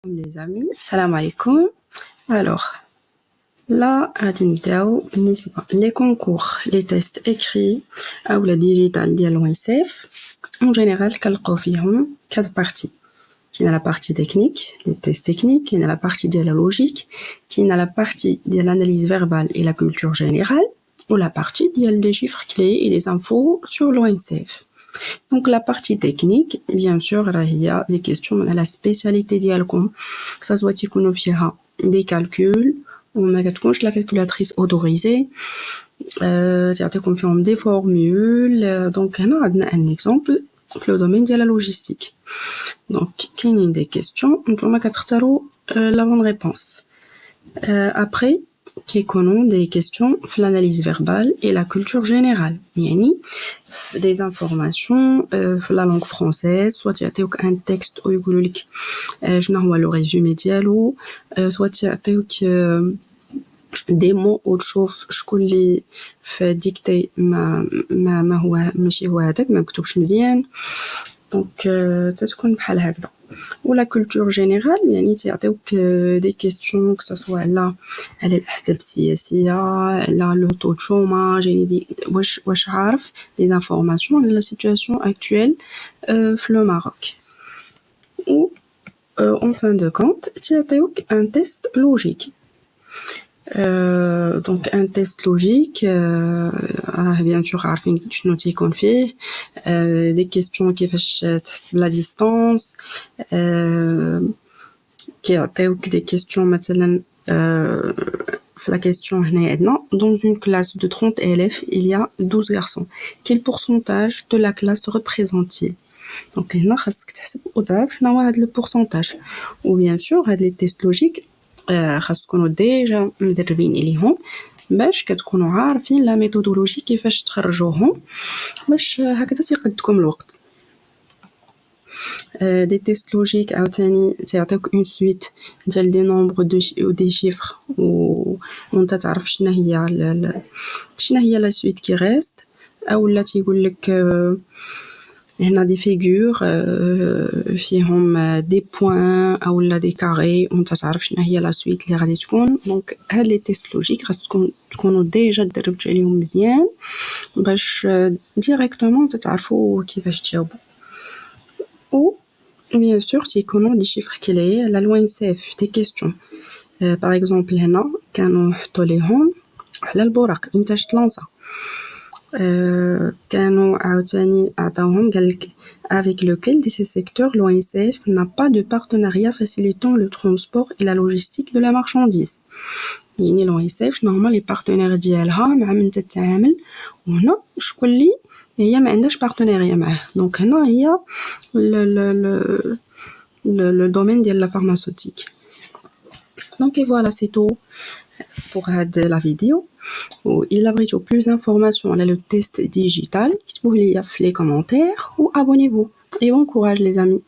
Les amis, salam alaikum. Alors, là, غادي نبداو بالنسبة les concours, les tests écrits ou la digital ديال l'ONICEF. En général, كنلقاو فيهم 4 parties. Il y a la partie technique, le test technique, il y a la partie de la logique, il y a la partie de l'analyse verbale et la culture générale, ou la partie des chiffres clés et des infos sur l'ONICEF. Donc la partie technique, bien sûr, il y a des questions à la spécialité d'IALCOM, que ça soit des calculs, ou la calculatrice autorisée, des formules. Donc on a un exemple dans le domaine de la logistique. Donc il y a des questions, on peut la bonne réponse. Après, qui connaissent des questions sur l'analyse verbale et la culture générale. Yani, des informations sur la langue française, soit tu as un texte où il dit je n'envoie le résumé dialogue, soit tu as des mots ou des choses que fait dicter ما هو ماشي هو هذاك ما مكتوبش مزيان. Donc تتكون بحال هكذا. Ou la culture générale, يعني تعطيوك des questions que ça soit là على الأحداث السياسية على le taux de chômage يعني واش عارف des informations على la situation actuelle في le Maroc. Ou en fin de compte تعطيوك un test logique. Donc un test logique bien sûr عارفين شنو تيكون فيه des questions كيفاش تحسب la distance كيعطيوك des questions مثلا في la question هنا عندنا dans une classe de 30 élèves il y a 12 garçons quel pourcentage de la classe représente-t-il. Donc هنا خاصك تحسب وتعرف شنو هو هذا le pourcentage. Ou bien sûr هاد les tests logiques خاص تكونوا ديجا مدربين عليهم باش كتكونوا عارفين لا ميثودولوجي كيفاش تخرجوهم باش هكذا تيقدكم الوقت. دي تيست لوجيك عاوتاني تعطيوك اون سويت ديال دي نومبر دي شيفر وانت تعرف شنو هي لا سويت كي ريست اولا تيقول لك هنا دي فيغور فيهم دي بوين اولا دي كاري وانت تعرف شنو هي لا سويت اللي غادي تكون. دونك هاد لي تيست لوجيك خاص تكونوا ديجا دربتوا عليهم مزيان باش ديريكتومون تعرفوا كيفاش تجاوبوا. Ou bien sûr تيكونوا دي شيفر كلي على l'ONICEF des questions. Par exemple هنا كانوا حطوا ليهم على البوراق امتاش تلونسا. كانوا عاوتاني عطاوهم قالك avec lequel de ces secteurs l'ONICEF n'a pas de partenariat facilitant le transport et la logistique de la marchandise. يعني l'ONICEF نورمال لي بارتنير ديالها مع من تتعامل وهنا شكون لي هي ما عندهاش بارتنيريا معاه. دونك هنا هي le domaine de la pharmaceutique. Donc et voilà, c'est tout pour la vidéo. Ou il abrite plus d'informations sur le test digital. Dites-moi les commentaires ou abonnez-vous. Et bon courage les amis.